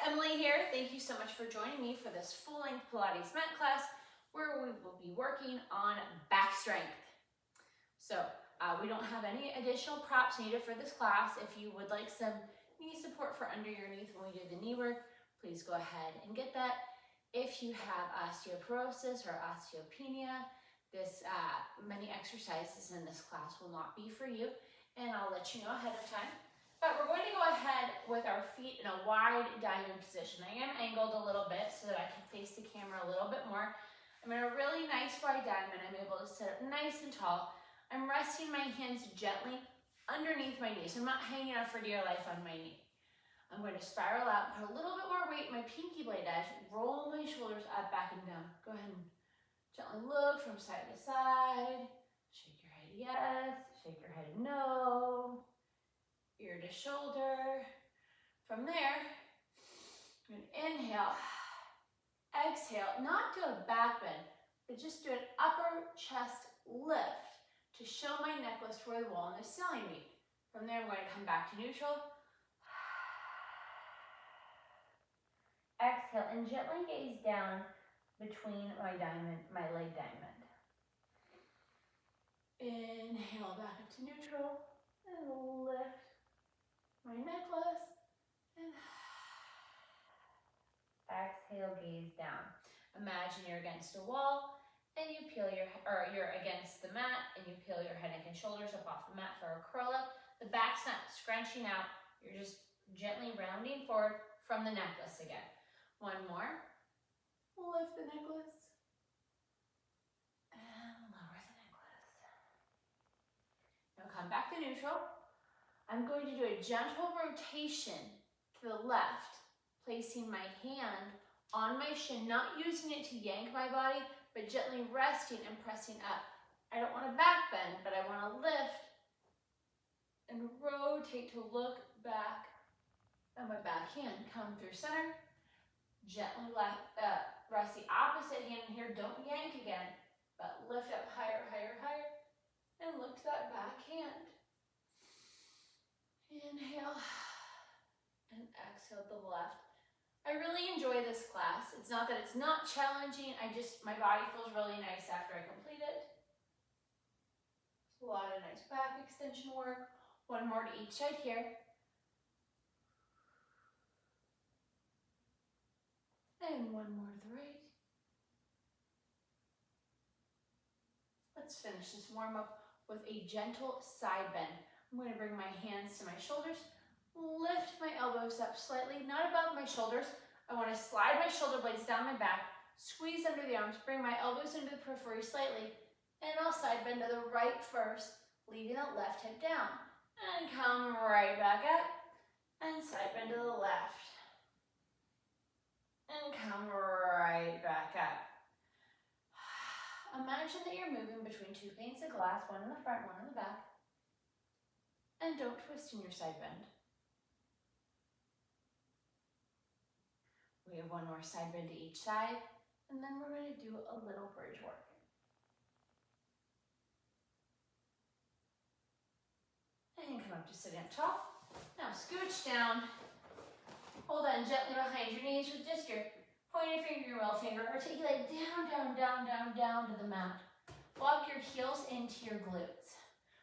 Emily here. Thank you so much for joining me for this full-length Pilates mat class where we will be working on back strength. So we don't have any additional props needed for this class. If you would like some knee support for under your knees when we do the knee work, please go ahead and get that. If you have osteoporosis or osteopenia, many exercises in this class will not be for you, and I'll let you know ahead of time. But we're going to go ahead with our feet in a wide diamond position. I am angled a little bit so that I can face the camera a little bit more. I'm in a really nice wide diamond. I'm able to sit up nice and tall. I'm resting my hands gently underneath my knees. I'm not hanging out for dear life on my knee. I'm going to spiral out, put a little bit more weight in my pinky blade edge, roll my shoulders up, back, and down. Go ahead and gently look from side to side. Shake your head yes, shake your head no. Ear to shoulder. From there, I'm going to inhale, exhale, not do a back bend, but just do an upper chest lift to show my necklace to where the wall and the ceiling meet. From there, I'm going to come back to neutral. Exhale and gently gaze down between my leg diamond. Inhale back up to neutral and lift my necklace, and exhale, gaze down. Imagine you're against a wall and you peel you're against the mat and you peel your head, neck, and shoulders up off the mat for a curl up. The back's not scrunching out. You're just gently rounding forward from the necklace again. One more. Lift the necklace and lower the necklace. Now come back to neutral. I'm going to do a gentle rotation to the left, placing my hand on my shin, not using it to yank my body, but gently resting and pressing up. I don't want to back bend, but I want to lift and rotate to look back at my back hand. Come through center, gently rest the opposite hand here. Don't yank again, but lift up higher, higher, higher, and look to that back hand. Inhale and exhale to the left. I really enjoy this class. It's not that it's not challenging, my body feels really nice after I complete it. It's a lot of nice back extension work. One more to each side here. And one more to the right. Let's finish this warm up with a gentle side bend. I'm going to bring my hands to my shoulders, lift my elbows up slightly, not above my shoulders. I want to slide my shoulder blades down my back, squeeze under the arms, bring my elbows into the periphery slightly, and I'll side bend to the right first, leaving the left hip down. And come right back up, and side bend to the left. And come right back up. Imagine that you're moving between two panes of glass, one in the front, one in the back. And don't twist in your side bend. We have one more side bend to each side, and then we're going to do a little bridge work. And come up to sitting up tall. Now scooch down. Hold on gently behind your knees with just your pointer finger, your middle finger. Articulate down, down, down, down, down to the mat. Walk your heels into your glutes.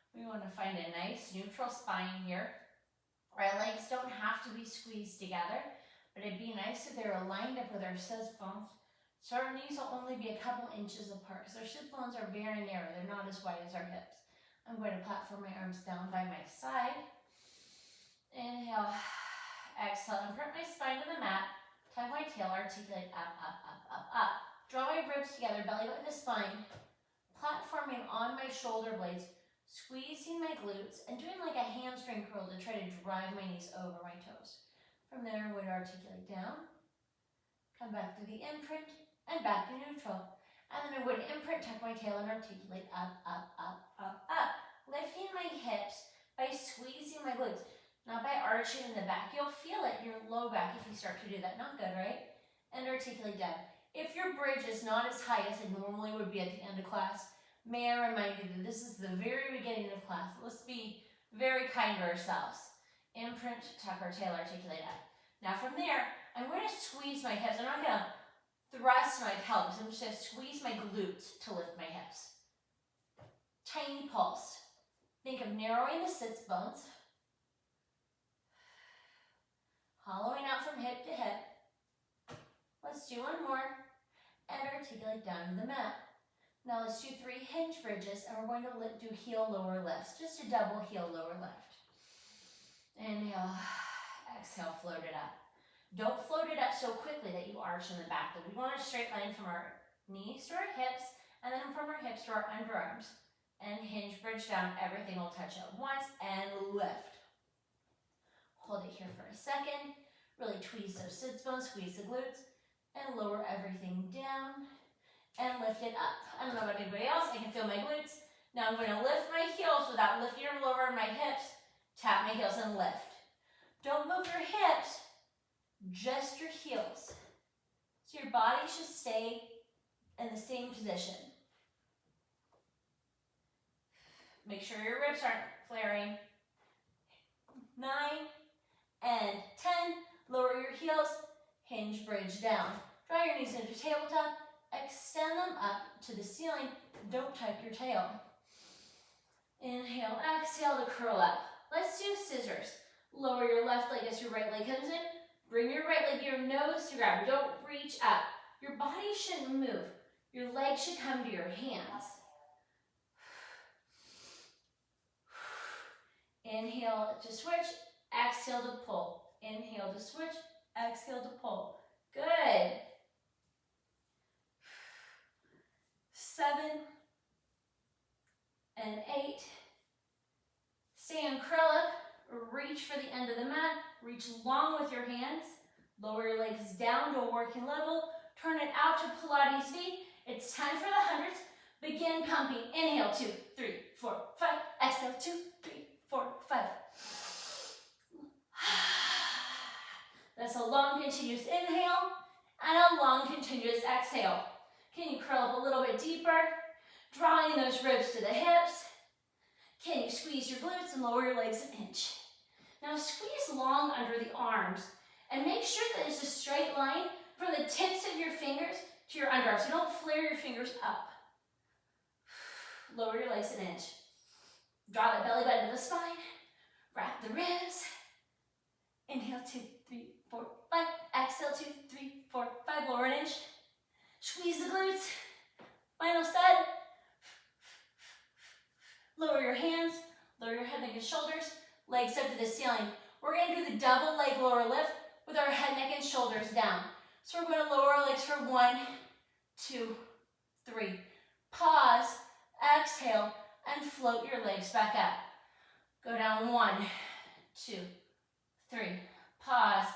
We want to find a nice neutral spine here. Our legs don't have to be squeezed together, but it'd be nice if they were lined up with our sit bones. So our knees will only be a couple inches apart because our sit bones are very narrow. They're not as wide as our hips. I'm going to platform my arms down by my side. Inhale, exhale, and press my spine to the mat. Tuck my tail, articulate up, up, up, up, up. Draw my ribs together, belly button to spine. Platforming on my shoulder blades, squeezing my glutes, and doing like a hamstring curl to try to drive my knees over my toes. From there, I'm going to articulate down, come back to the imprint, and back to neutral. And then I'm going to imprint, tuck my tail, and articulate up, up, up, up, up. Lifting my hips by squeezing my glutes, not by arching in the back. You'll feel it in your low back if you start to do that. Not good, right? And articulate down. If your bridge is not as high as it normally would be at the end of class, may I remind you that this is the very beginning of class. Let's be very kind to ourselves. Imprint, tuck our tail, articulate up. Now from there, I'm going to squeeze my hips. I'm not going to thrust my pelvis. I'm just going to squeeze my glutes to lift my hips. Tiny pulse. Think of narrowing the sits bones. Hollowing out from hip to hip. Let's do one more. And articulate down to the mat. Now let's do 3 hinge bridges, and we're going to do heel lower lifts. Just a double heel lower lift. Inhale, exhale, float it up. Don't float it up so quickly that you arch in the back. But we want a straight line from our knees to our hips, and then from our hips to our underarms. And hinge bridge down, everything will touch at once, and lift. Hold it here for a second. Really tweeze those sits bones, squeeze the glutes, and lower everything down and lift it up. I don't know about anybody else, I can feel my glutes. Now I'm going to lift my heels without lifting or lowering my hips. Tap my heels and lift. Don't move your hips, just your heels. So your body should stay in the same position. Make sure your ribs aren't flaring. 9 and 10. Lower your heels, hinge bridge down. Draw your knees into tabletop, extend them up to the ceiling. Don't tuck your tail. Inhale, exhale to curl up. Let's do scissors. Lower your left leg as your right leg comes in. Bring your right leg to your nose to grab. Don't reach up. Your body shouldn't move. Your legs should come to your hands. Inhale to switch, exhale to pull. Inhale to switch, exhale to pull. Good. 7 and 8. Stay and curl up. Reach for the end of the mat. Reach long with your hands. Lower your legs down to a working level. Turn it out to Pilates V. It's time for the hundreds. Begin pumping. Inhale, 2, 3, 4, 5. Exhale, 2, 3, 4, 5. That's a long continuous inhale and a long continuous exhale. Can you curl up a little bit deeper? Drawing those ribs to the hips. Can you squeeze your glutes and lower your legs an inch? Now squeeze long under the arms and make sure that it's a straight line from the tips of your fingers to your underarms. So don't flare your fingers up. Lower your legs an inch. Draw the belly button to the spine. Wrap the ribs. Inhale, 2, 3, 4, 5. Exhale, 2, 3, 4, 5. Lower an inch. Squeeze the glutes. Final set. Lower your hands. Lower your head, neck, and shoulders. Legs up to the ceiling. We're going to do the double leg lower lift with our head, neck, and shoulders down. So we're going to lower our legs for 1, 2, 3. Pause. Exhale. And float your legs back up. Go down 1, 2, 3. Pause.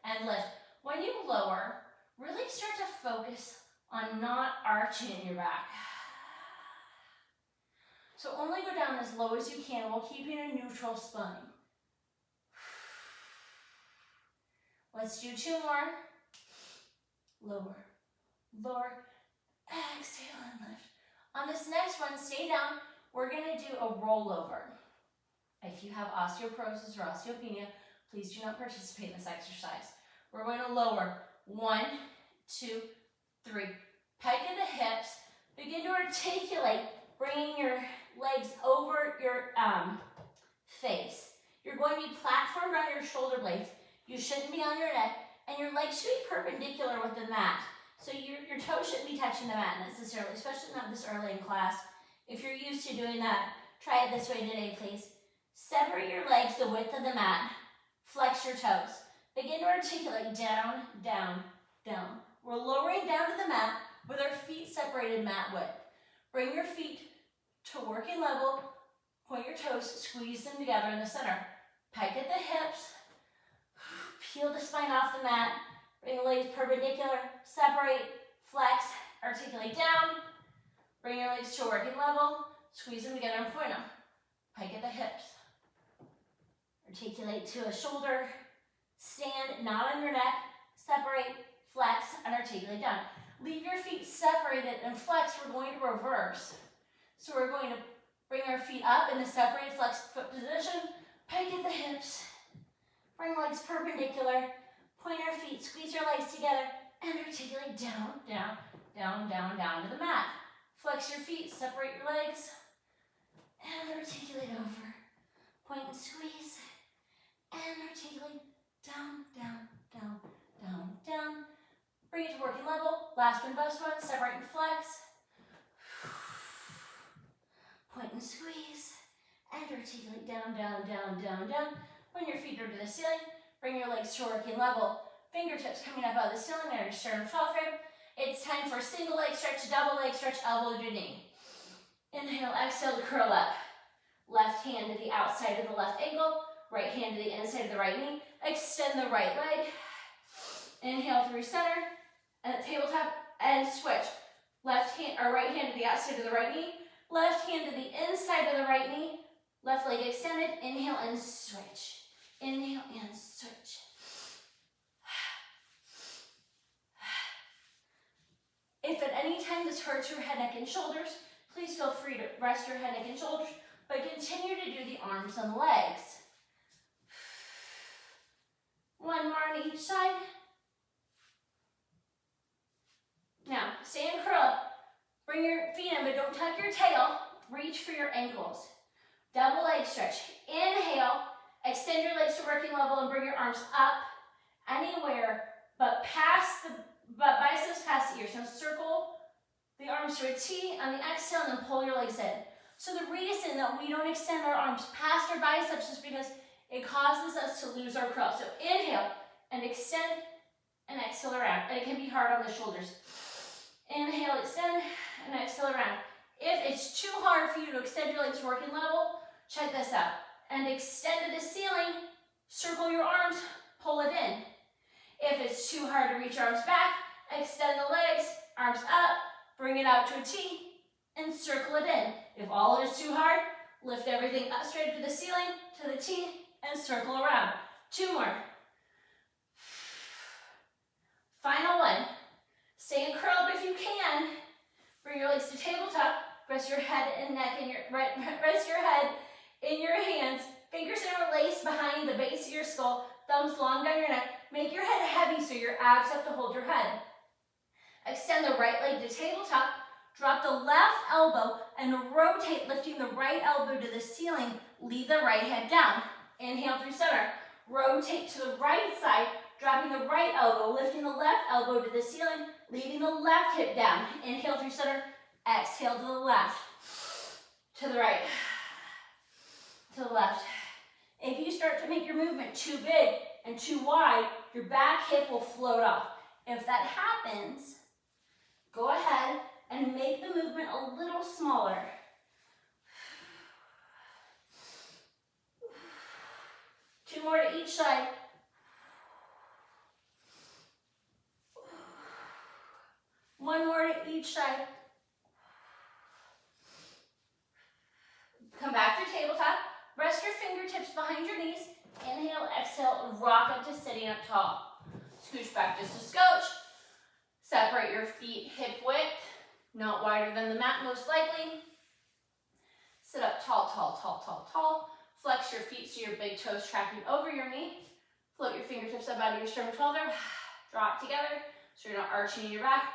And lift. When you lower, really start to focus on not arching in your back. So only go down as low as you can while keeping a neutral spine. Let's do 2 more. Lower, lower, exhale and lift. On this next one, stay down. We're going to do a rollover. If you have osteoporosis or osteopenia, please do not participate in this exercise. We're going to lower 1, 2, 3. Pike at the hips. Begin to articulate, bringing your legs over your face. You're going to be platformed on your shoulder blades. You shouldn't be on your neck, and your legs should be perpendicular with the mat. So your toes shouldn't be touching the mat necessarily, especially not this early in class. If you're used to doing that, try it this way today, please. Separate your legs the width of the mat. Flex your toes. Begin to articulate down, down, down. We're lowering down to the mat with our feet separated mat width. Bring your feet to working level. Point your toes, squeeze them together in the center. Pike at the hips. Peel the spine off the mat. Bring the legs perpendicular. Separate, flex, articulate down. Bring your legs to working level. Squeeze them together and point them. Pike at the hips. Articulate to a shoulder. Stand, not on your neck. Separate, flex, and articulate down. Leave your feet separated and flex. We're going to reverse. So we're going to bring our feet up in the separated flex foot position. Pike at the hips. bring legs perpendicular. Point our feet, squeeze your legs together, and articulate down, down, down, down, down to the mat. Flex your feet, separate your legs, and articulate over. Point and squeeze, and articulate down, down, down, down, down. Bring it to working level. Last one, best one. Separate and flex. Point and squeeze, and articulate down, down, down, down, down. When your feet are to the ceiling, bring your legs to working level. Fingertips coming up out of the ceiling there, sternum 12 rib. It's time for single leg stretch, double leg stretch, elbow to knee. Inhale, exhale to curl up. Left hand to the outside of the left ankle, right hand to the inside of the right knee. Extend the right leg. Inhale through center, and tabletop, and switch. Left hand or right hand to the outside of the right knee. Left hand to the inside of the right knee. Left leg extended. Inhale and switch. Inhale and switch. If at any time this hurts your head, neck, and shoulders, please feel free to rest your head, neck, and shoulders, but continue to do the arms and legs. One more on each side. Now, stay and curl up. Bring your feet in, but don't tuck your tail. Reach for your ankles. Double leg stretch. Inhale, extend your legs to working level and bring your arms up anywhere but biceps past the ears. Now circle the arms to a T on the exhale and then pull your legs in. So the reason that we don't extend our arms past our biceps is because it causes us to lose our curl. So inhale and extend and exhale around. And it can be hard on the shoulders. Inhale, extend, and exhale around. If it's too hard for you to extend your legs to working level, check this out. And extend to the ceiling, circle your arms, pull it in. If it's too hard to reach arms back, extend the legs, arms up, bring it out to a T, and circle it in. If all is too hard, lift everything up straight to the ceiling, to the T, and circle around. Two more. Final one. Stay and curl up if you can. Bring your legs to tabletop. Rest your head and neck in rest your head in your hands. Fingers interlaced behind the base of your skull. Thumbs long down your neck. Make your head heavy so your abs have to hold your head. Extend the right leg to tabletop. Drop the left elbow and rotate, lifting the right elbow to the ceiling. Leave the right head down. Inhale through center. Rotate to the right side, dropping the right elbow, lifting the left elbow to the ceiling, leaving the left hip down. Inhale through center. Exhale to the left. To the right. To the left. If you start to make your movement too big and too wide, your back hip will float off. If that happens, go ahead and make the movement a little smaller. Two more to each side. One more to each side. Come back to tabletop. Rest your fingertips behind your knees. Inhale, exhale, and rock up to sitting up tall. Scooch back just a scotch. Separate your feet hip width, not wider than the mat most likely. Sit up tall, tall, tall, tall, tall. Flex your feet so your big toes tracking over your knee. Float your fingertips up out of your sternum 12 there. Draw it together so you're not arching your back.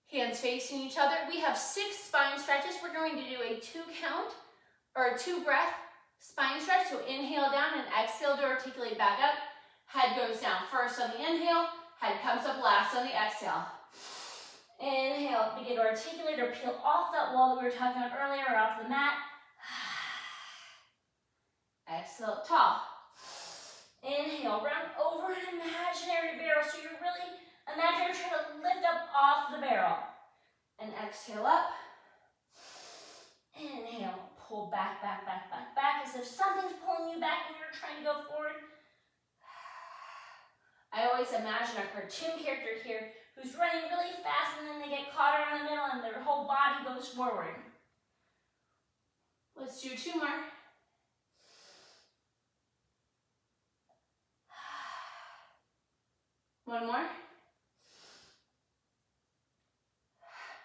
Hands facing each other. We have 6 spine stretches. We're going to do a 2 count or a 2 breath spine stretch. So inhale down and exhale to articulate back up. Head goes down first on the inhale. Head comes up last on the exhale. Inhale, begin to articulate or peel off that wall that we were talking about earlier or off the mat. Exhale, tall. Inhale, round over an imaginary barrel. So you're really, imagine you're trying to lift up off the barrel. And exhale up. Inhale, pull back, back, back, back, back, as if something's pulling you back and you're trying to go forward. I always imagine a cartoon character here who's running really fast and then they get caught around the middle and their whole body goes forward. Let's do 2 more. One more.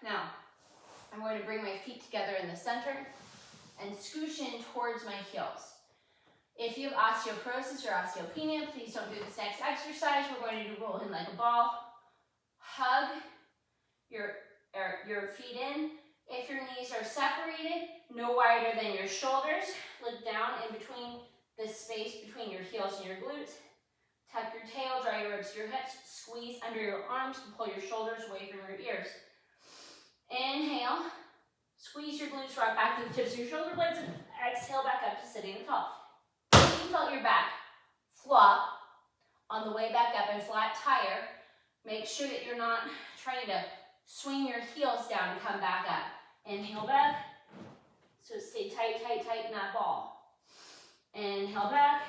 Now, I'm going to bring my feet together in the center and scooch in towards my heels. If you have osteoporosis or osteopenia, please don't do this next exercise. We're going to do roll in like a ball. Hug your feet in. If your knees are separated, no wider than your shoulders, look down in between the space between your heels and your glutes. Tuck your tail, draw your ribs to your hips, squeeze under your arms and pull your shoulders away from your ears. Inhale, squeeze your glutes, rock back to the tips of your shoulder blades, and exhale back up to sitting tall. If you felt your back flop on the way back up and flat tire, make sure that you're not trying to swing your heels down to come back up. Inhale back, so stay tight, tight, tight in that ball. Inhale back,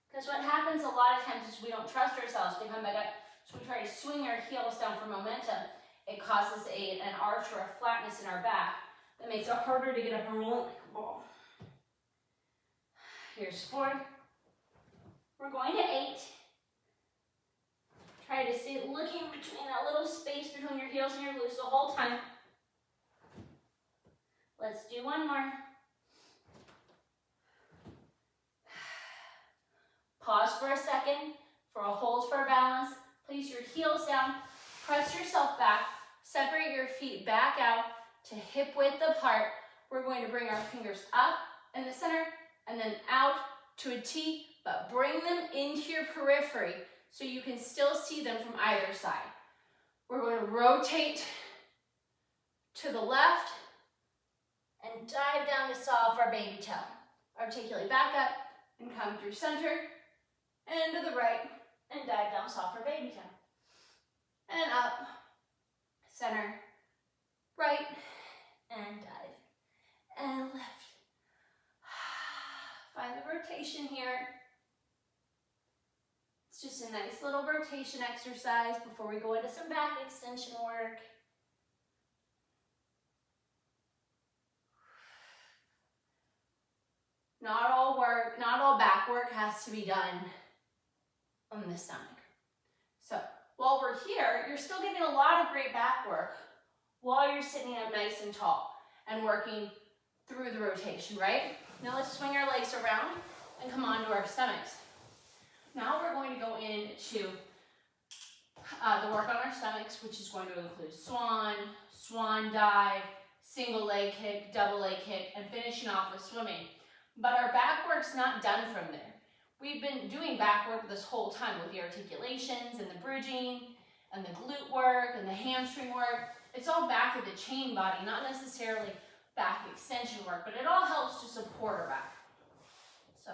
because what happens a lot of times is we don't trust ourselves to come back up, so we try to swing our heels down for momentum. It causes an arch or a flatness in our back that makes it harder to get up and roll like a ball. Here's 4. We're going to 8. Try to stay looking between that little space between your heels and your glutes the whole time. Let's do one more. Pause for a second for a hold for balance. Place your heels down, press yourself back, separate your feet back out to hip width apart. We're going to bring our fingers up in the center and then out to a T, but bring them into your periphery so you can still see them from either side. We're going to rotate to the left and dive down to saw off our baby toe. Articulate back up and come through center and to the right and dive down saw off our baby toe. And up, center, right, and dive, and lift. Find the rotation here. It's just a nice little rotation exercise before we go into some back extension work. Not all back work has to be done on the stomach. So while we're here, you're still getting a lot of great back work while you're sitting up nice and tall and working through the rotation, right? Now let's swing our legs around and come onto our stomachs. Now we're going to go into the work on our stomachs, which is going to include swan, swan dive, single leg kick, double leg kick, and finishing off with swimming. But our back work's not done from there. We've been doing back work this whole time with the articulations and the bridging and the glute work and the hamstring work. It's all back of the chain body, not necessarily back extension work, but it all helps to support our back. So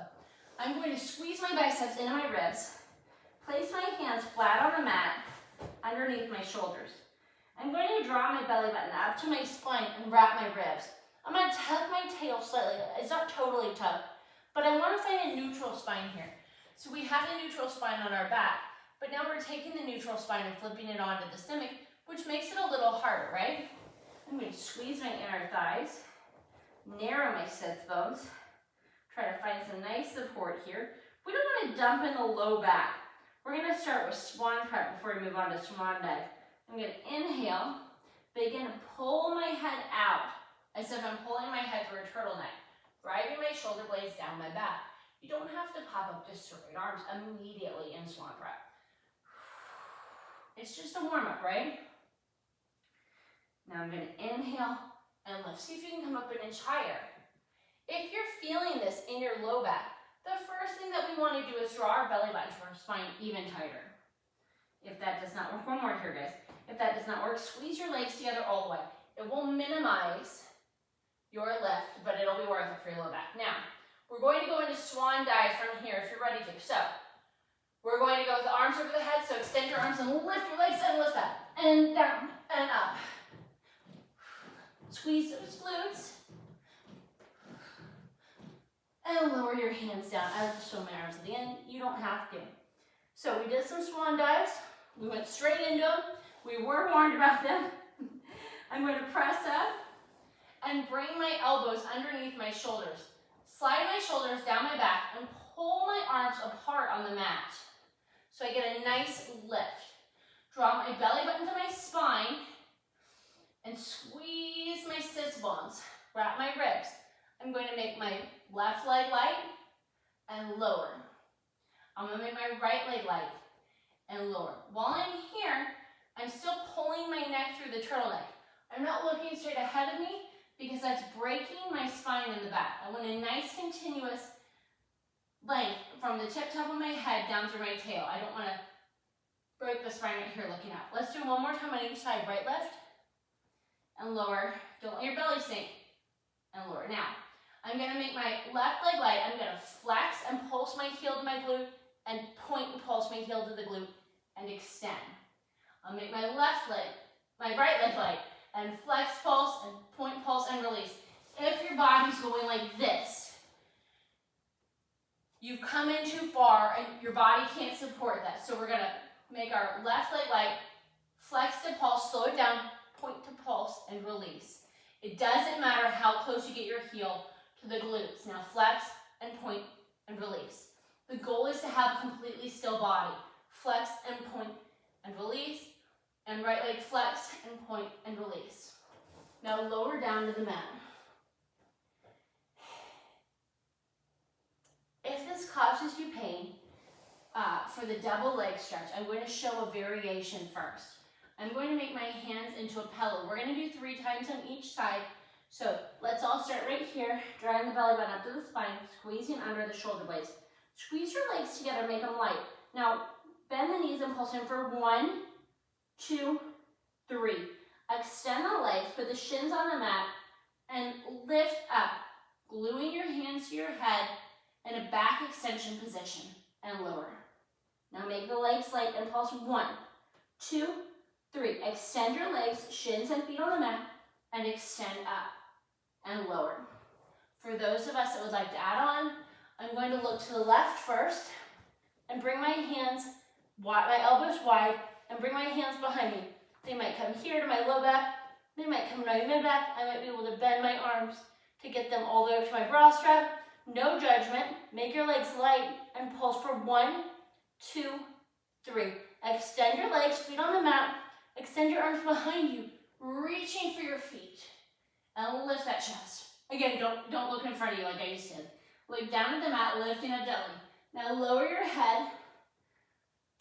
I'm going to squeeze my biceps into my ribs, place my hands flat on the mat underneath my shoulders. I'm going to draw my belly button up to my spine and wrap my ribs. I'm going to tuck my tail slightly. It's not totally tucked, but I want to find a neutral spine here. So we have a neutral spine on our back, but now we're taking the neutral spine and flipping it onto the stomach, which makes it a little harder, right? I'm going to squeeze my inner thighs, narrow my sits bones, try to find some nice support here. We don't want to dump in the low back. We're going to start with swan prep before we move on to swan dive. I'm going to inhale, begin to pull my head out as if I'm pulling my head through a turtleneck, driving my shoulder blades down my back. You don't have to pop up just straight arms immediately in swan prep. It's just a warm-up, right? Now I'm going to inhale and lift. See if you can come up an inch higher. If you're feeling this in your low back, the first thing that we want to do is draw our belly button to our spine even tighter. If that does not work, one more here, guys. If that does not work, squeeze your legs together all the way. It will minimize your lift, but it'll be worth it for your low back. Now, we're going to go into swan dive from here if you're ready to. So, we're going to go with the arms over the head, so extend your arms and lift your legs and lift up. And down and up. Squeeze those glutes. And lower your hands down. I like to show my arms at the end. You don't have to. So we did some swan dives. We went straight into them. We were warned about them. I'm going to press up and bring my elbows underneath my shoulders. Slide my shoulders down my back and pull my arms apart on the mat. So I get a nice lift. Draw my belly button to my spine and squeeze my sits bones. Wrap my ribs. I'm going to make my left leg light and lower. I'm gonna make my right leg light and lower. While I'm here, I'm still pulling my neck through the turtleneck. I'm not looking straight ahead of me because that's breaking my spine in the back. I want a nice continuous length from the tip top of my head down through my tail. I don't want to break the spine right here looking up. Let's do one more time on each side. Right lift and lower. Don't let your belly sink. And lower. Now, I'm going to make my left leg light. I'm going to flex and pulse my heel to my glute and point and pulse my heel to the glute and extend. I'll make my left leg, my right leg light and flex, pulse, and point, pulse, and release. If your body's going like this, you've come in too far and your body can't support that. So we're going to make our left leg light, flex to pulse, slow it down, point to pulse, and release. It doesn't matter how close you get your heel to the glutes. Now flex and point and release. The goal is to have a completely still body. Flex and point and release. And right leg flex and point and release. Now lower down to the mat. If this causes you pain, for the double leg stretch, I'm going to show a variation first. I'm going to make my hands into a pillow. We're going to do 3 times on each side. So let's all start right here, drawing the belly button up to the spine, squeezing under the shoulder blades. Squeeze your legs together, make them light. Now bend the knees and pulse in for 1, 2, 3. Extend the legs, put the shins on the mat, and lift up, gluing your hands to your head in a back extension position, and lower. Now make the legs light and pulse 1, 2, 3. Extend your legs, shins and feet on the mat, and extend up and lower. For those of us that would like to add on, I'm going to look to the left first and bring my hands, my elbows wide, and bring my hands behind me. They might come here to my low back, they might come to my mid back. I might be able to bend my arms to get them all the way up to my bra strap. No judgment. Make your legs light and pulse for 1, 2, 3. Extend your legs, feet on the mat. Extend your arms behind you, reaching for your feet. And lift that chest. Again, don't look in front of you like I just did. Look down at the mat, lifting up gently. Now lower your head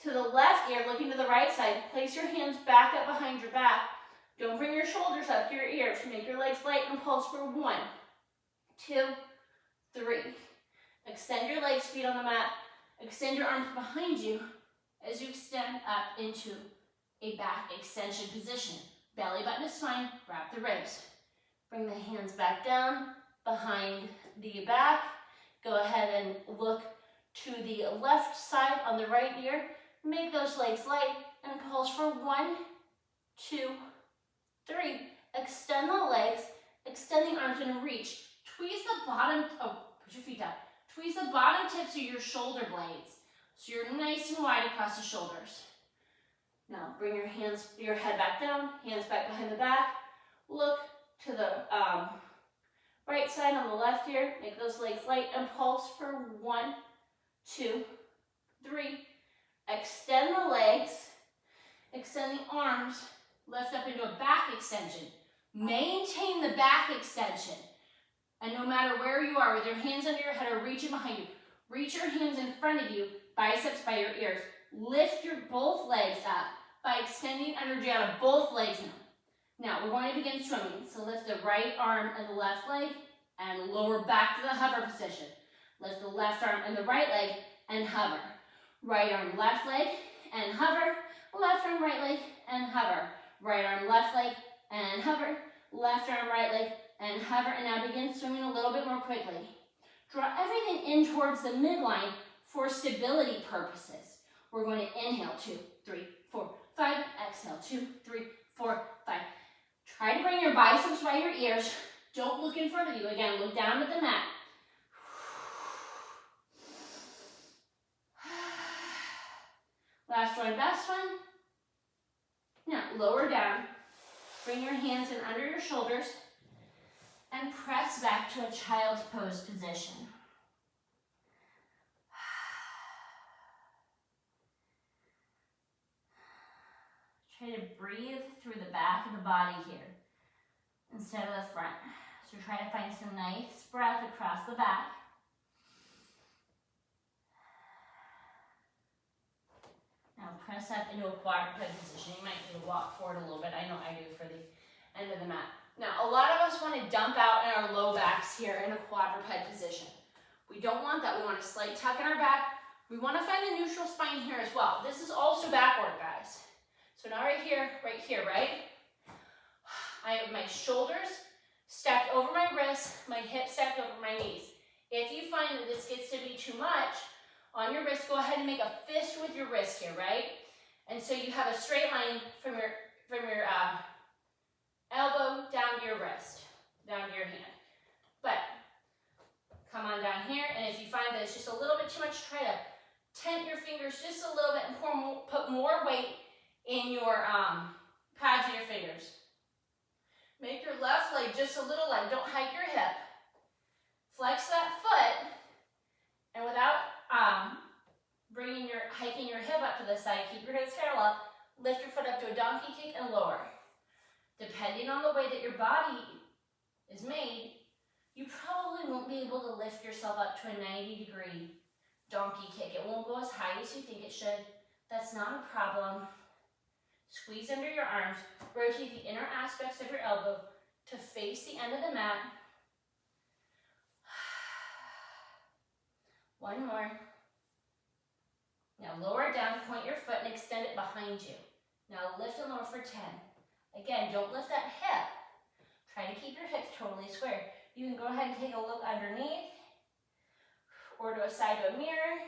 to the left ear, looking to the right side. Place your hands back up behind your back. Don't bring your shoulders up to your ears. Make your legs light and pulse for 1, 2, 3. Extend your legs, feet on the mat. Extend your arms behind you as you extend up into a back extension position. Belly button to spine, wrap the ribs. Bring the hands back down behind the back. Go ahead and look to the left side on the right ear. Make those legs light and pulse for 1, 2, 3. Extend the legs, extend the arms and reach. Tweeze the bottom, put your feet up. Tweeze the bottom tips of your shoulder blades so you're nice and wide across the shoulders. Now bring your head back down, hands back behind the back. Look to the right side on the left ear. Make those legs light and pulse for 1, 2, 3. Extend the legs, extend the arms, lift up into a back extension. Maintain the back extension. And no matter where you are, with your hands under your head or reaching behind you, reach your hands in front of you, biceps by your ears. Lift your both legs up by extending energy out of both legs now. Now, we're going to begin swimming. So lift the right arm and the left leg and lower back to the hover position. Lift the left arm and the right leg and hover. Right arm, left leg and hover. Left arm, right leg and hover. Right arm, left leg and hover. Left arm, right leg and hover. And now begin swimming a little bit more quickly. Draw everything in towards the midline for stability purposes. We're going to inhale, 2, 3, 4, 5. Exhale, 2, 3, 4, 5. Try to bring your biceps by your ears. Don't look in front of you. Again, look down at the mat. Last one, best one. Now, lower down. Bring your hands in under your shoulders and press back to a child's pose position. Try to breathe through the back of the body here instead of the front. 'front. So try to find some nice breath across the back. press up into a quadruped position. You might need to walk forward a little bit. I know I do for the end of the mat. Now, a lot of us want to dump out in our low backs here in a quadruped position. We don't want that. We want a slight tuck in our back. We want to find the neutral spine here as well. This is also backward, guys. So now right here, right? I have my shoulders stacked over my wrists, my hips stacked over my knees. If you find that this gets to be too much on your wrist, go ahead and make a fist with your wrist here, right? And so you have a straight line from your elbow down to your wrist, down to your hand. But come on down here, and if you find that it's just a little bit too much, try to tent your fingers just a little bit and put more weight in your pads of your fingers. Make your left leg just a little light. Don't hike your hip. Flex that foot, and without hiking your hip up to the side, keep your hips parallel, lift your foot up to a donkey kick and lower. Depending on the way that your body is made, you probably won't be able to lift yourself up to a 90-degree donkey kick. It won't go as high as you think it should. That's not a problem. Squeeze under your arms. Rotate the inner aspects of your elbow to face the end of the mat. One more. Now lower it down, point your foot and extend it behind you. Now lift and lower for 10. Again, don't lift that hip. Try to keep your hips totally square. You can go ahead and take a look underneath or to a side of a mirror.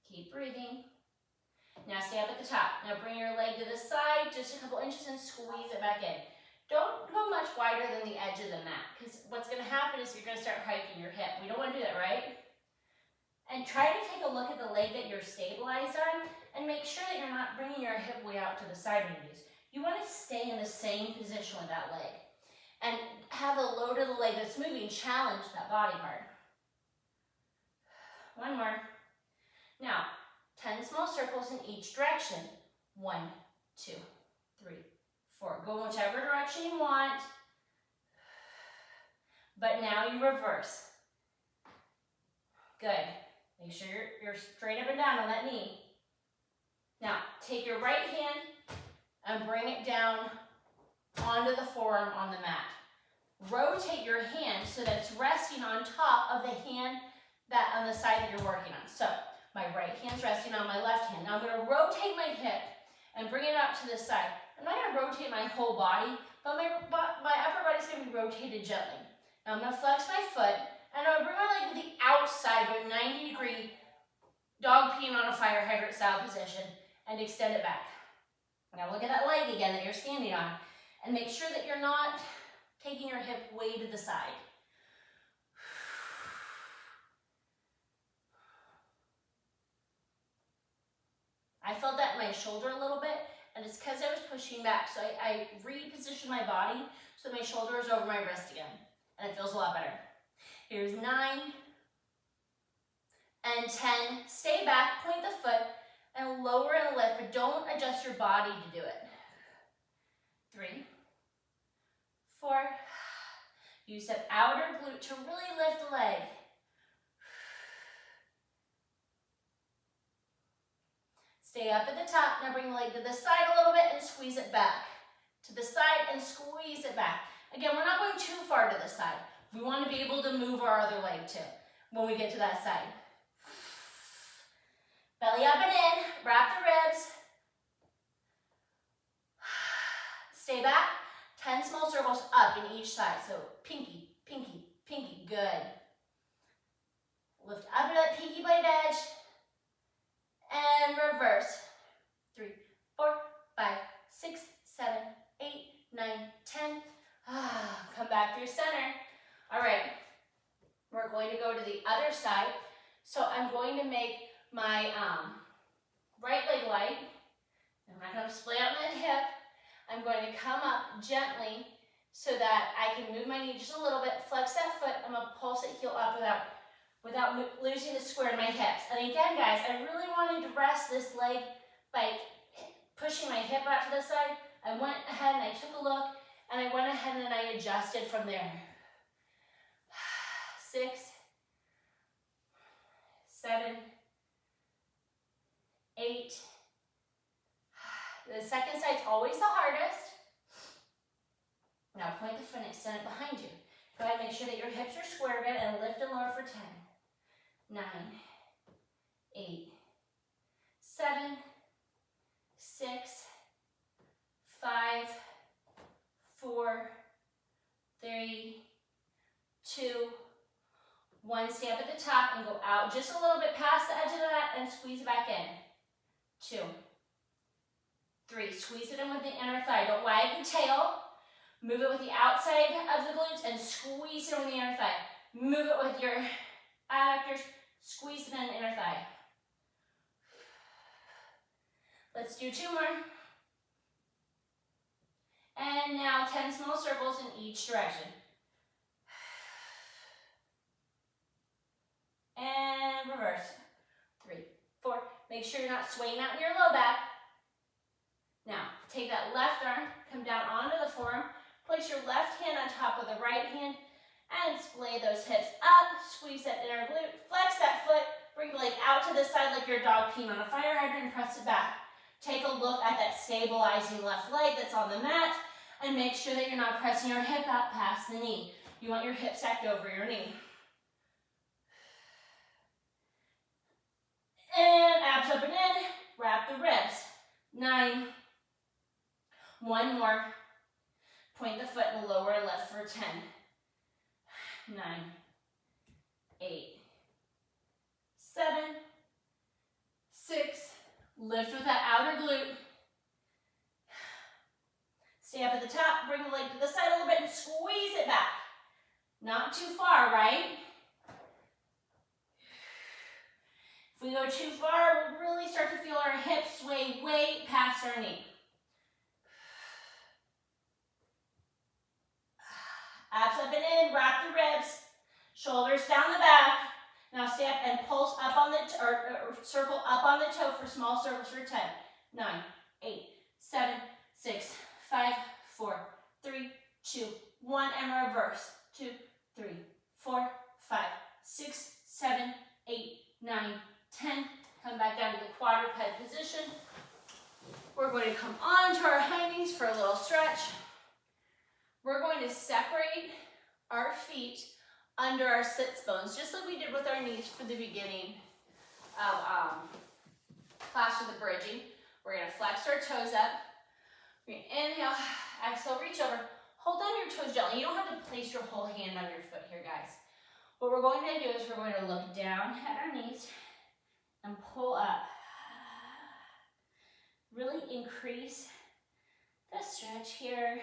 Keep breathing. Now stay up at the top. Now bring your leg to the side, just a couple inches, and squeeze it back in. Don't go much wider than the edge of the mat, because what's going to happen is you're going to start hiking your hip. We don't want to do that, right? And try to take a look at the leg that you're stabilized on, and make sure that you're not bringing your hip way out to the side when you use. You want to stay in the same position with that leg. And have the load of the leg that's moving challenge that body part. One more. Now, 10 small circles in each direction. 1, 2, 3, 4. Go whichever direction you want. But now you reverse. Good. Make sure you're straight up and down on that knee. Now, take your right hand and bring it down onto the forearm on the mat. Rotate your hand so that it's resting on top of the hand that on the side that you're working on. So, my right hand's resting on my left hand. Now I'm going to rotate my hip and bring it out to the side. I'm not going to rotate my whole body, but my upper body's going to be rotated gently. Now I'm going to flex my foot, and I'm going to bring my leg to the outside of a 90-degree dog peeing on a fire hydrant style position and extend it back. Now look at that leg again that you're standing on, and make sure that you're not taking your hip way to the side. I felt that in my shoulder a little bit, and it's because I was pushing back. So I repositioned my body so my shoulder is over my wrist again, and it feels a lot better. Here's 9 and 10. Stay back, point the foot, and lower and lift, but don't adjust your body to do it. 3, 4. Use that outer glute to really lift the leg. Stay up at the top. Now bring the leg to the side a little bit and squeeze it back. To the side and squeeze it back. Again, we're not going too far to the side. We want to be able to move our other leg too when we get to that side. Belly up and in. Wrap the ribs. Stay back. 10 small circles up in each side. So pinky, pinky, pinky. Good. Lift up to that pinky blade edge. And reverse. 3, 4, 5, 6, 7, 8, 9, 10. Come back through center. All right. We're going to go to the other side. So I'm going to make my right leg light. I'm not going to splay out my hip. I'm going to come up gently so that I can move my knee just a little bit, flex that foot. I'm going to pulse it heel up without losing the square in my hips. And again, guys, I really wanted to rest this leg by pushing my hip out to the side. I went ahead and I took a look, and I went ahead and I adjusted from there. 6, always the hardest. Now point the foot and extend it behind you. Go ahead and make sure that your hips are square again and lift and lower for 10, 9, 8, 7, 6, 5, 4, 3, 2, 1. Stay up at the top and go out just a little bit past the edge of that and squeeze it back in. 2, 3. Squeeze it in with the inner thigh. Don't wag the tail. Move it with the outside of the glutes and squeeze it with the inner thigh. Move it with your adductors. Squeeze it in the inner thigh. Let's do 2 more. And now 10 small circles in each direction. And reverse. 3, 4. Make sure you're not swaying out in your low back. Now, take that left arm, come down onto the forearm, place your left hand on top of the right hand, and splay those hips up. Squeeze that inner glute, flex that foot, bring the leg out to the side like you're a dog peeing on a fire hydrant, and press it back. Take a look at that stabilizing left leg that's on the mat, and make sure that you're not pressing your hip out past the knee. You want your hip stacked over your knee. And abs up and in, wrap the ribs. 9. 1 more. Point the foot and lower and left for 10. 9, 8, 7, 6. Lift with that outer glute. Stay up at the top, bring the leg to the side a little bit and squeeze it back. Not too far, right? If we go too far, we'll really start to feel our hips sway way past our knee. Abs up and in, wrap the ribs, shoulders down the back. Now stay up and pulse up on the, or circle up on the toe for small circles for 10, 9, 8, 7, 6, 5, 4, 3, 2, 1, and reverse. 2, 3, 4, 5, 6, 7, 8, 9, 10. Come back down to the quadruped position. We're going to come onto our high knees for a little stretch. We're going to separate our feet under our sits bones, just like we did with our knees for the beginning of class with the bridging. We're going to flex our toes up. We're going to inhale, exhale, reach over. Hold down your toes gently. You don't have to place your whole hand on your foot here, guys. What we're going to do is we're going to look down at our knees and pull up. Really increase the stretch here.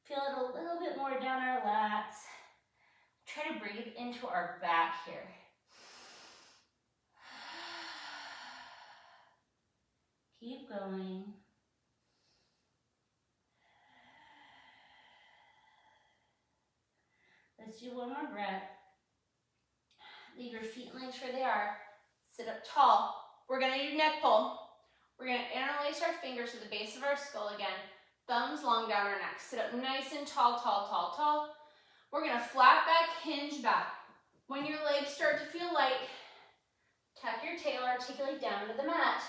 Feel it a little bit more down our lats. Try to breathe into our back here. Keep going. Let's do one more breath. Leave your feet and legs where they are. Sit up tall. We're going to do neck pull. We're going to interlace our fingers to the base of our skull again. Thumbs long down our neck. Sit up nice and tall, tall, tall, tall. We're going to flat back, hinge back. When your legs start to feel light, tuck your tail, articulate down to the mat.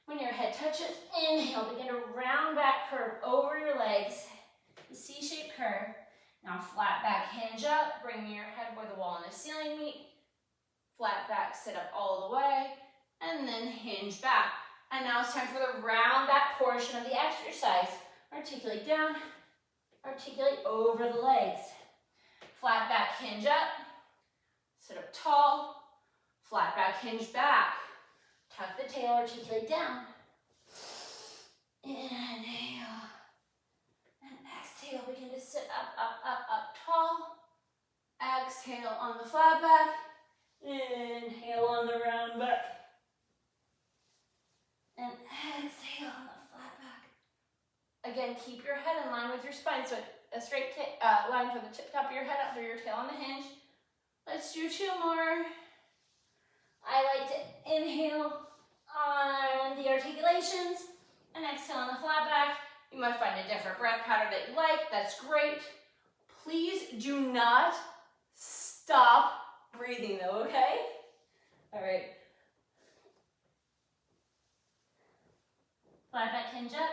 When your head touches, inhale, begin to round back, curve over your legs. The C-shaped curve. Now flat back, hinge up, bring your head where the wall and the ceiling meet. Flat back, sit up all the way, and then hinge back. And now it's time for the round back portion of the exercise. Articulate down, articulate over the legs. Flat back, hinge up, sit up tall, flat back, hinge back. Tuck the tail, articulate down. Inhale. And exhale, begin to sit up, up, up, up, tall. Exhale on the flat back. Inhale on the round back. And exhale on the flat back. Again, keep your head in line with your spine, so a straight line from the top of your head up through your tail on the hinge. Let's do 2 more. I like to inhale on the articulations and exhale on the flat back. You might find a different breath pattern that you like. That's great. Please do not stop breathing though, okay? All right. Flat back, hinge up,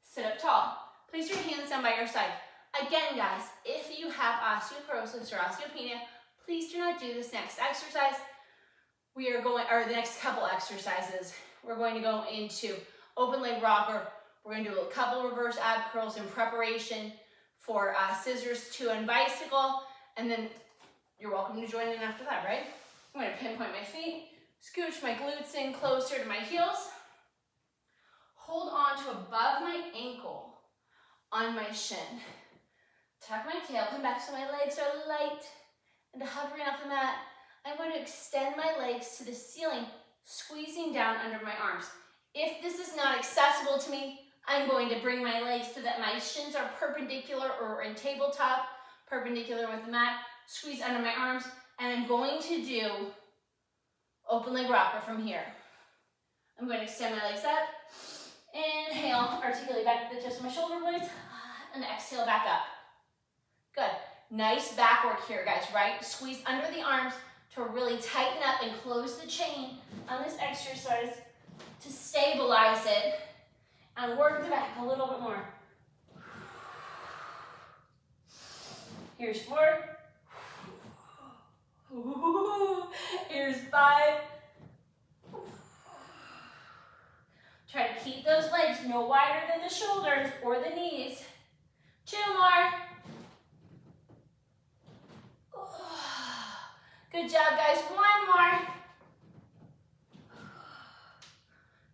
Sit up tall. Place your hands down by your side. Again, guys, if you have osteoporosis or osteopenia, please do not do this next exercise. We are going, or the next couple exercises, we're going to go into open leg rocker. We're going to do a couple reverse ab curls in preparation for scissors to and bicycle, and then you're welcome to join in after that, right? I'm going to pinpoint my feet, scooch my glutes in closer to my heels, hold on to above my ankle on my shin. Tuck my tail, come back so my legs are light and hovering off the mat. I'm going to extend my legs to the ceiling, squeezing down under my arms. If this is not accessible to me, I'm going to bring my legs so that my shins are perpendicular or in tabletop, perpendicular with the mat, squeeze under my arms, and I'm going to do open leg rocker from here. I'm going to extend my legs up, inhale, articulate back to the tips of my shoulder blades, and exhale back up. Good. Nice back work here, guys, right? Squeeze under the arms to really tighten up and close the chain on this exercise to stabilize it and work the back a little bit more. Here's 4. Here's 5. Try to keep those legs no wider than the shoulders or the knees. 2 more. Good job, guys. 1 more.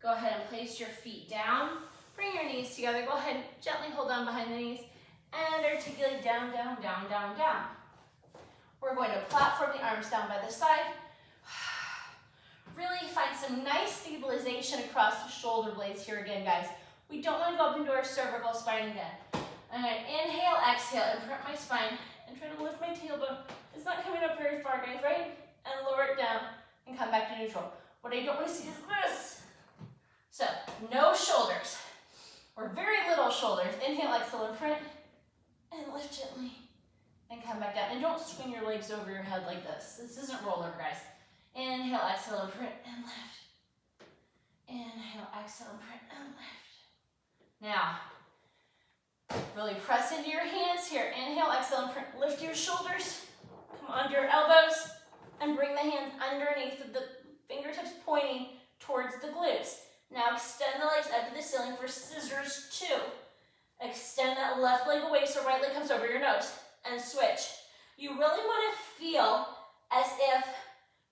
Go ahead and place your feet down. Bring your knees together. Go ahead and gently hold on behind the knees and articulate down, down, down, down, down. We're going to platform the arms down by the side. Really find some nice stabilization across the shoulder blades here again, guys. We don't want to go up into our cervical spine again. I'm going to inhale, exhale, imprint my spine, and try to lift my tailbone. It's not coming up very far, guys, right? And lower it down and come back to neutral. What I don't want to see is this. So, no shoulders, or very little shoulders. Inhale, exhale, imprint, and lift gently, and come back down. And don't swing your legs over your head like this. This isn't roller, guys. Inhale, exhale, imprint, and lift. Inhale, exhale, imprint, and lift. Now, really press into your hands here. Inhale, exhale, imprint. Lift your shoulders. Come onto your elbows, and bring the hands underneath with the fingertips pointing towards the glutes. Now extend the legs up to the ceiling for scissors 2. Extend that left leg away so right leg comes over your nose. And switch. You really want to feel as if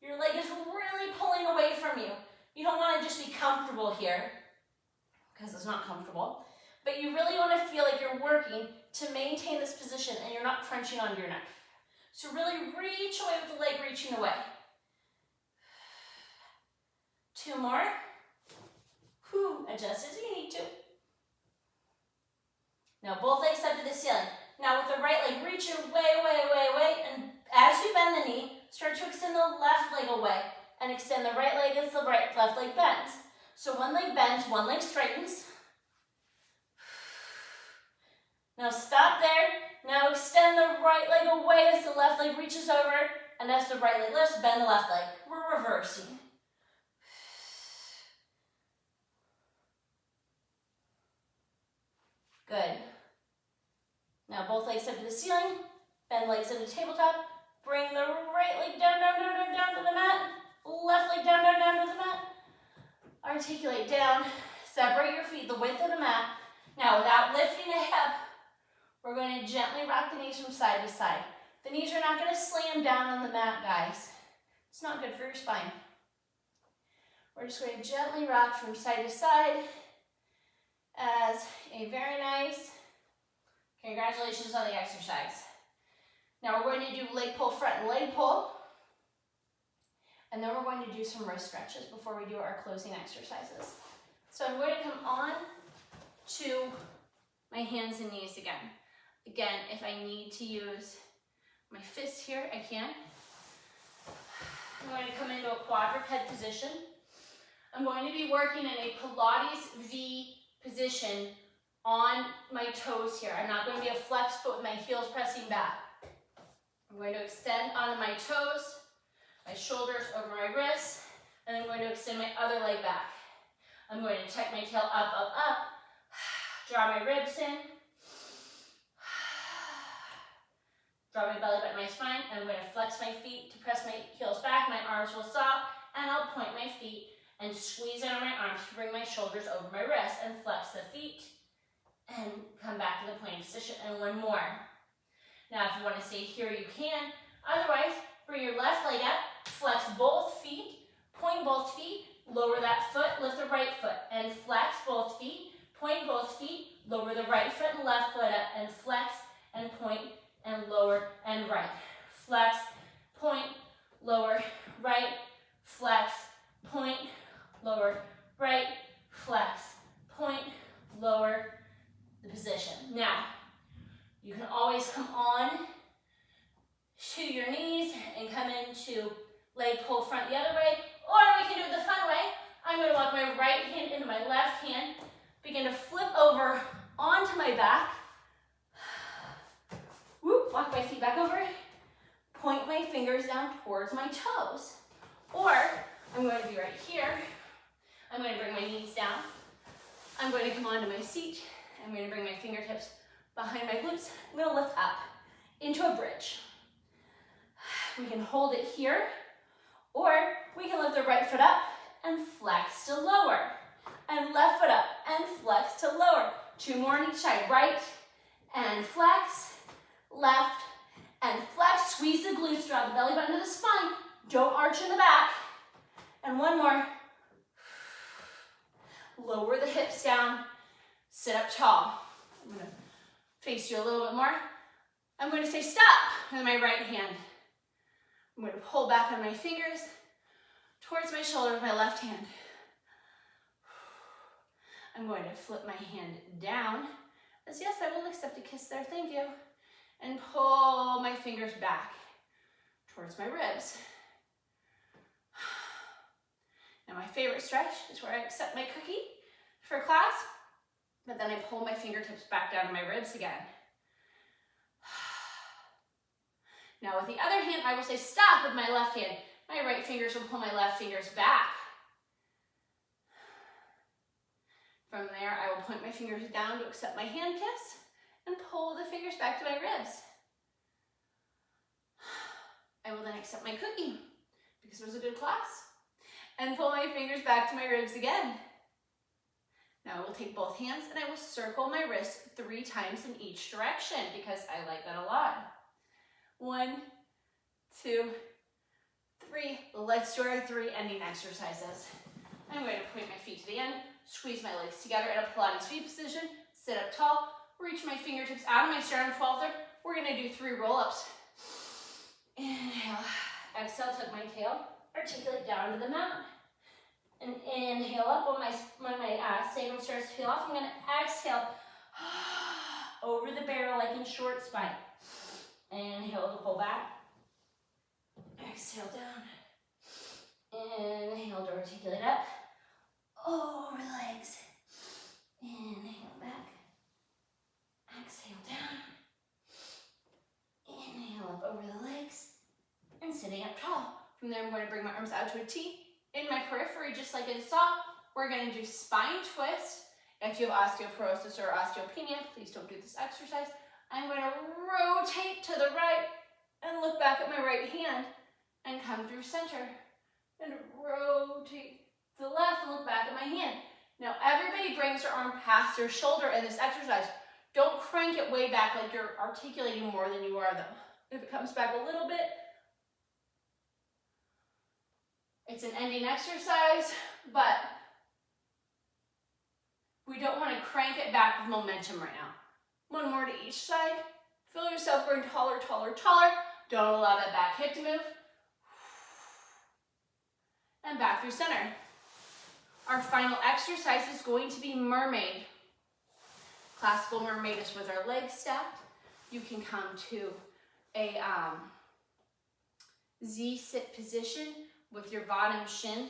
your leg is really pulling away from you. You don't want to just be comfortable here, because it's not comfortable. But you really want to feel like you're working to maintain this position and you're not crunching onto your neck. So really reach away with the leg reaching away. 2 more. Adjust as you need to. Now both legs up to the ceiling. Now with the right leg, reach your way, and as you bend the knee, start to extend the left leg away, and extend the right leg as the left leg bends. So one leg bends, one leg straightens. Now stop there. Now extend the right leg away as the left leg reaches over, and as the right leg lifts, bend the left leg. We're reversing. Good. Now both legs up to the ceiling, bend legs into tabletop, bring the right leg down, down, down, down, down to the mat, left leg down, down, down to the mat. Articulate down, separate your feet the width of the mat. Now without lifting a hip, we're going to gently rock the knees from side to side. The knees are not going to slam down on the mat, guys. It's not good for your spine. We're just going to gently rock from side to side as a very nice congratulations on the exercise. Now we're going to do leg pull, front and leg pull. And then we're going to do some wrist stretches before we do our closing exercises. So I'm going to come on to my hands and knees again. Again, if I need to use my fists here, I can. I'm going to come into a quadruped position. I'm going to be working in a Pilates V position on my toes here. I'm not going to be a flex foot with my heels pressing back. I'm going to extend onto my toes, my shoulders over my wrists, and I'm going to extend my other leg back. I'm going to tuck my tail up, up, up, Draw my ribs in. Draw my belly button, my spine, and I'm going to flex my feet to press my heels back. My arms will stop, and I'll point my feet and squeeze out my arms to bring my shoulders over my wrists and flex the feet and come back to the plank position. And one more. Now, if you want to stay here, you can. Otherwise, bring your left leg up, flex both feet, point both feet, lower that foot, lift the right foot, and flex both feet, point both feet, lower the right foot and left foot up, and flex and point and lower and right. Flex, point, lower, right, flex, point, lower, right, flex, point, lower, the position. Now, you can always come on to your knees and come into leg pull front the other way, or we can do it the fun way. I'm going to walk my right hand into my left hand, begin to flip over onto my back. Whoop, walk my feet back over, point my fingers down towards my toes. Or I'm going to be right here. I'm going to bring my knees down. I'm going to come onto my seat. I'm going to bring my fingertips behind my glutes. I'm going to lift up into a bridge. We can hold it here, or we can lift the right foot up and flex to lower. And left foot up and flex to lower. Two more on each side. Right and flex, left and flex. Squeeze the glutes, draw the belly button to the spine. Don't arch in the back. And one more. Lower the hips down. Sit up tall. I'm going to face you a little bit more. I'm going to say stop with my right hand. I'm going to pull back on my fingers towards my shoulder with my left hand. I'm going to flip my hand down, as yes, I will accept a kiss there, thank you. And pull my fingers back towards my ribs. Now my favorite stretch is where I accept my cookie for class, but then I pull my fingertips back down to my ribs again. Now with the other hand, I will say stop with my left hand. My right fingers will pull my left fingers back. From there, I will point my fingers down to accept my hand kiss and pull the fingers back to my ribs. I will then accept my cookie because it was a good class and pull my fingers back to my ribs again. Now I will take both hands and I will circle my wrists 3 times in each direction because I like that a lot. 1, 2, 3. Let's do our 3 ending exercises. I'm going to point my feet to the end, squeeze my legs together in a Pilates feet position, sit up tall, reach my fingertips out of my sternum 12-3. We're going to do 3 roll-ups. Inhale, exhale, tuck my tail, articulate down to the mat. And inhale up when my sacrum starts to peel off. I'm going to exhale over the barrel like in short spine. Inhale to pull back. Exhale down. Inhale to articulate up. Over the legs. Inhale back. Exhale down. Inhale up over the legs. And sitting up tall. From there, I'm going to bring my arms out to a T. In my periphery, just like I saw, we're going to do spine twist. If you have osteoporosis or osteopenia, please don't do this exercise. I'm going to rotate to the right and look back at my right hand and come through center. And rotate to the left and look back at my hand. Now everybody brings their arm past their shoulder in this exercise. Don't crank it way back like you're articulating more than you are though. If it comes back a little bit, it's an ending exercise, but we don't want to crank it back with momentum right now. 1 more to each side. Feel yourself growing taller, taller, taller. Don't allow that back hip to move. And back through center. Our final exercise is going to be mermaid. Classical mermaid is with our legs stacked. You can come to a Z-sit position with your bottom shin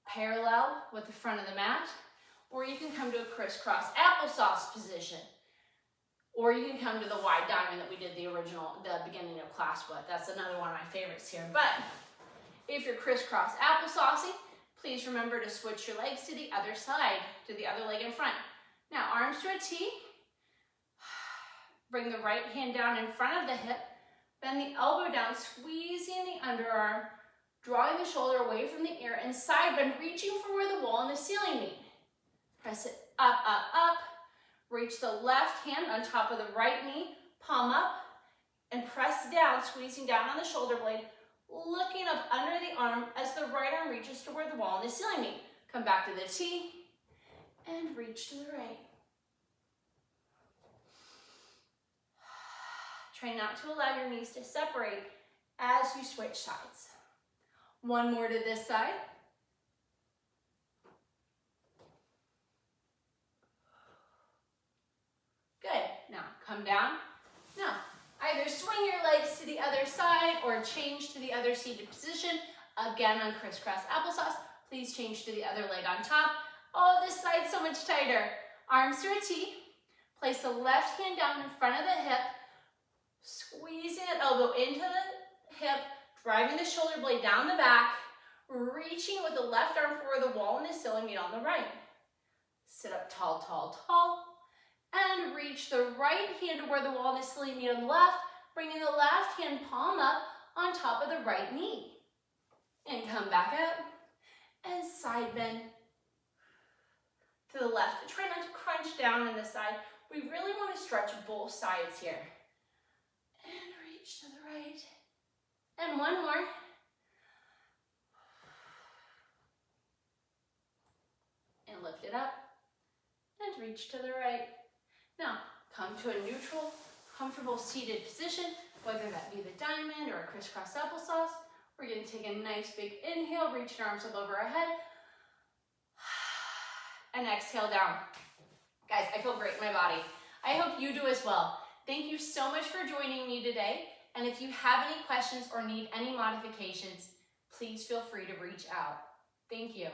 parallel with the front of the mat, or you can come to a crisscross applesauce position, or you can come to the wide diamond that we did the beginning of class with. That's another one of my favorites here. But if you're crisscross applesaucing, please remember to switch your legs to the other side, to the other leg in front. Now arms to a T. Bring the right hand down in front of the hip. Bend the elbow down, squeezing the underarm, drawing the shoulder away from the ear, and side bend, reaching for where the wall and the ceiling meet. Press it up, up, up. Reach the left hand on top of the right knee, palm up, and press down, squeezing down on the shoulder blade, looking up under the arm as the right arm reaches to where the wall and the ceiling meet. Come back to the T, and reach to the right. Try not to allow your knees to separate as you switch sides. One more to this side. Good. Now come down. Now either swing your legs to the other side or change to the other seated position. Again on crisscross applesauce. Please change to the other leg on top. Oh, this side's so much tighter. Arms to a T. Place the left hand down in front of the hip. Squeezing that elbow into the hip. Driving the shoulder blade down the back. Reaching with the left arm for where the wall and the ceiling meet on the right. Sit up tall, tall, tall. And reach the right hand to where the wall and the ceiling meet on the left, bringing the left hand palm up on top of the right knee. And come back up and side bend to the left. Try not to crunch down on this side. We really want to stretch both sides here. And reach to the right. And one more. And lift it up and reach to the right. Now, come to a neutral, comfortable seated position, whether that be the diamond or a crisscross applesauce. We're going to take a nice big inhale, reach your arms up over our head, and exhale down. Guys, I feel great in my body. I hope you do as well. Thank you so much for joining me today. And if you have any questions or need any modifications, please feel free to reach out. Thank you.